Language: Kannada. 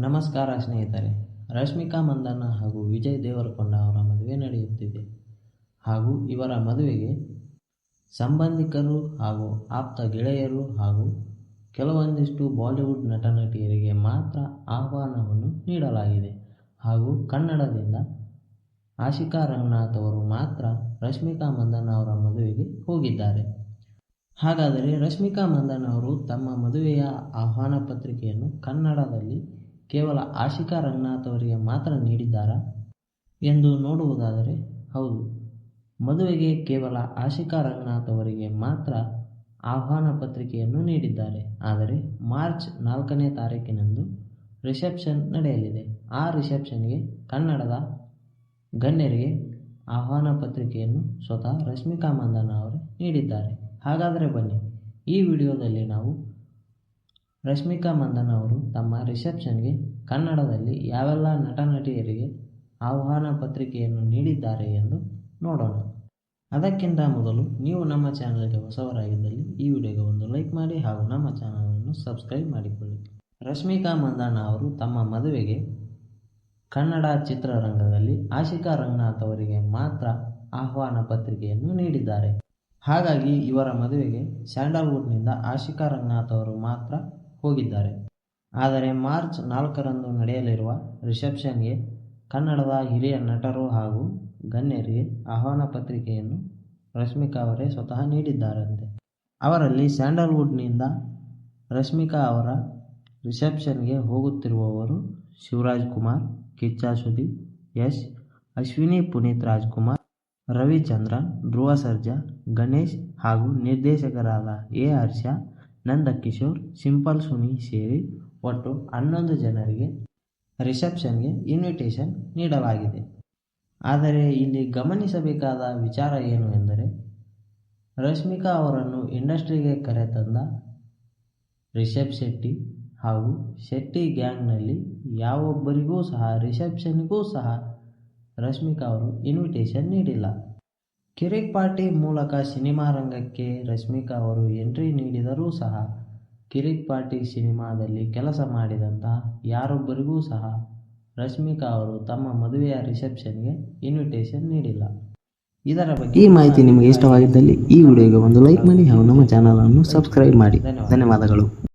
ನಮಸ್ಕಾರ ಸ್ನೇಹಿತರೆ. ರಶ್ಮಿಕಾ ಮಂದಣ್ಣ ಹಾಗೂ ವಿಜಯ್ ದೇವರಕೊಂಡ ಅವರ ಮದುವೆ ನಡೆಯುತ್ತಿದೆ ಹಾಗೂ ಇವರ ಮದುವೆಗೆ ಸಂಬಂಧಿಕರು ಹಾಗೂ ಆಪ್ತ ಗೆಳೆಯರು ಹಾಗೂ ಕೆಲವೊಂದಿಷ್ಟು ಬಾಲಿವುಡ್ ನಟ ನಟಿಯರಿಗೆ ಮಾತ್ರ ಆಹ್ವಾನವನ್ನು ನೀಡಲಾಗಿದೆ ಹಾಗೂ ಕನ್ನಡದಿಂದ ಆಶಿಕಾ ರಂಗನಾಥ್ ಅವರು ಮಾತ್ರ ರಶ್ಮಿಕಾ ಮಂದಣ್ಣ ಅವರ ಮದುವೆಗೆ ಹೋಗಿದ್ದಾರೆ. ಹಾಗಾದರೆ ರಶ್ಮಿಕಾ ಮಂದಣ್ಣ ಅವರು ತಮ್ಮ ಮದುವೆಯ ಆಹ್ವಾನ ಪತ್ರಿಕೆಯನ್ನು ಕನ್ನಡದಲ್ಲಿ ಕೇವಲ ಆಶಿಕಾ ರಂಗನಾಥ್ ಅವರಿಗೆ ಮಾತ್ರ ನೀಡಿದ್ದಾರಾ ಎಂದು ನೋಡುವುದಾದರೆ ಹೌದು, ಮದುವೆಗೆ ಕೇವಲ ಆಶಿಕಾ ರಂಗನಾಥ್ ಅವರಿಗೆ ಮಾತ್ರ ಆಹ್ವಾನ ಪತ್ರಿಕೆಯನ್ನು ನೀಡಿದ್ದಾರೆ. ಆದರೆ ಮಾರ್ಚ್ 4ನೇ ತಾರೀಕಿನಂದು ರಿಸೆಪ್ಷನ್ ನಡೆಯಲಿದೆ. ಆ ರಿಸೆಪ್ಷನ್ಗೆ ಕನ್ನಡದ ಗಣ್ಯರಿಗೆ ಆಹ್ವಾನ ಪತ್ರಿಕೆಯನ್ನು ಸ್ವತಃ ರಶ್ಮಿಕಾ ಮಂದಣ್ಣ ಅವರು ನೀಡಿದ್ದಾರೆ. ಹಾಗಾದರೆ ಬನ್ನಿ, ಈ ವಿಡಿಯೋದಲ್ಲಿ ನಾವು ರಶ್ಮಿಕಾ ಮಂದಣ್ಣ ಅವರು ತಮ್ಮ ರಿಸೆಪ್ಷನ್ಗೆ ಕನ್ನಡದಲ್ಲಿ ಯಾವೆಲ್ಲ ನಟ ನಟಿಯರಿಗೆ ಆಹ್ವಾನ ಪತ್ರಿಕೆಯನ್ನು ನೀಡಿದ್ದಾರೆ ಎಂದು ನೋಡೋಣ. ಅದಕ್ಕಿಂತ ಮೊದಲು ನೀವು ನಮ್ಮ ಚಾನಲ್ಗೆ ಹೊಸವರಾಗಿದ್ದಲ್ಲಿ ಈ ವಿಡಿಯೋಗೆ ಒಂದು ಲೈಕ್ ಮಾಡಿ ಹಾಗೂ ನಮ್ಮ ಚಾನಲನ್ನು ಸಬ್ಸ್ಕ್ರೈಬ್ ಮಾಡಿಕೊಳ್ಳಿ. ರಶ್ಮಿಕಾ ಮಂದಣ್ಣ ಅವರು ತಮ್ಮ ಮದುವೆಗೆ ಕನ್ನಡ ಚಿತ್ರರಂಗದಲ್ಲಿ ಆಶಿಕಾ ರಂಗನಾಥ್ ಅವರಿಗೆ ಮಾತ್ರ ಆಹ್ವಾನ ಪತ್ರಿಕೆಯನ್ನು ನೀಡಿದ್ದಾರೆ. ಹಾಗಾಗಿ ಇವರ ಮದುವೆಗೆ ಸ್ಯಾಂಡಲ್ವುಡ್ನಿಂದ ಆಶಿಕಾ ರಂಗನಾಥ್ ಅವರು ಮಾತ್ರ ಹೋಗಿದ್ದಾರೆ. ಆದರೆ ಮಾರ್ಚ್ 4ರಂದು ನಡೆಯಲಿರುವ ರಿಸೆಪ್ಷನ್ಗೆ ಕನ್ನಡದ ಹಿರಿಯ ನಟರು ಹಾಗೂ ಗಣ್ಯರಿಗೆ ಆಹ್ವಾನ ಪತ್ರಿಕೆಯನ್ನು ರಶ್ಮಿಕಾ ಅವರೇ ಸ್ವತಃ ನೀಡಿದ್ದಾರಂತೆ. ಅವರಲ್ಲಿ ಸ್ಯಾಂಡಲ್ವುಡ್ನಿಂದ ರಶ್ಮಿಕಾ ಅವರ ರಿಸೆಪ್ಷನ್ಗೆ ಹೋಗುತ್ತಿರುವವರು ಶಿವರಾಜ್ ಕುಮಾರ್, ಕಿಚ್ಚ ಸುದೀಪ್, ಯಶ್, ಅಶ್ವಿನಿ ಪುನೀತ್ ರಾಜ್ಕುಮಾರ್, ರವಿಚಂದ್ರನ್, ಧ್ರುವ ಸರ್ಜಾ, ಗಣೇಶ್ ಹಾಗೂ ನಿರ್ದೇಶಕರಾದ A Harsha, Nandkishore, simple Suni ಸೇರಿ ಒಟ್ಟು 11 ಜನರಿಗೆ ರಿಸೆಪ್ಷನ್ಗೆ ಇನ್ವಿಟೇಷನ್ ನೀಡಲಾಗಿದೆ. ಆದರೆ ಇಲ್ಲಿ ಗಮನಿಸಬೇಕಾದ ವಿಚಾರ ಏನು ಎಂದರೆ, ರಶ್ಮಿಕಾ ಅವರನ್ನು ಇಂಡಸ್ಟ್ರಿಗೆ ಕರೆತಂದ ರಿಷಬ್ ಶೆಟ್ಟಿ ಹಾಗೂ ಶೆಟ್ಟಿ ಗ್ಯಾಂಗ್ನಲ್ಲಿ ಯಾವೊಬ್ಬರಿಗೂ ಸಹ ರಿಸೆಪ್ಷನ್ಗೂ ಸಹ ರಶ್ಮಿಕಾ ಅವರು ಇನ್ವಿಟೇಷನ್ ನೀಡಿಲ್ಲ. ಕಿರಿಕ್ ಪಾರ್ಟಿ ಮೂಲಕ ಸಿನಿಮಾ ರಂಗಕ್ಕೆ ರಶ್ಮಿಕಾ ಅವರು ಎಂಟ್ರಿ ನೀಡಿದರೂ ಸಹ ಕಿರಿಕ್ ಪಾರ್ಟಿ ಸಿನಿಮಾದಲ್ಲಿ ಕೆಲಸ ಮಾಡಿದಂತಹ ಯಾರೊಬ್ಬರಿಗೂ ಸಹ ರಶ್ಮಿಕಾ ಅವರು ತಮ್ಮ ಮದುವೆಯ ರಿಸೆಪ್ಷನ್ಗೆ ಇನ್ವಿಟೇಷನ್ ನೀಡಿಲ್ಲ. ಇದರ ಬಗ್ಗೆ ಈ ಮಾಹಿತಿ ನಿಮಗೆ ಇಷ್ಟವಾಗಿದ್ದಲ್ಲಿ ಈ ವಿಡಿಯೋಗೆ ಒಂದು ಲೈಕ್ ಮಾಡಿ ಹಾಗೂ ನಮ್ಮ ಚಾನಲ್ ಅನ್ನು ಸಬ್ಸ್ಕ್ರೈಬ್ ಮಾಡಿ. ಧನ್ಯವಾದಗಳು.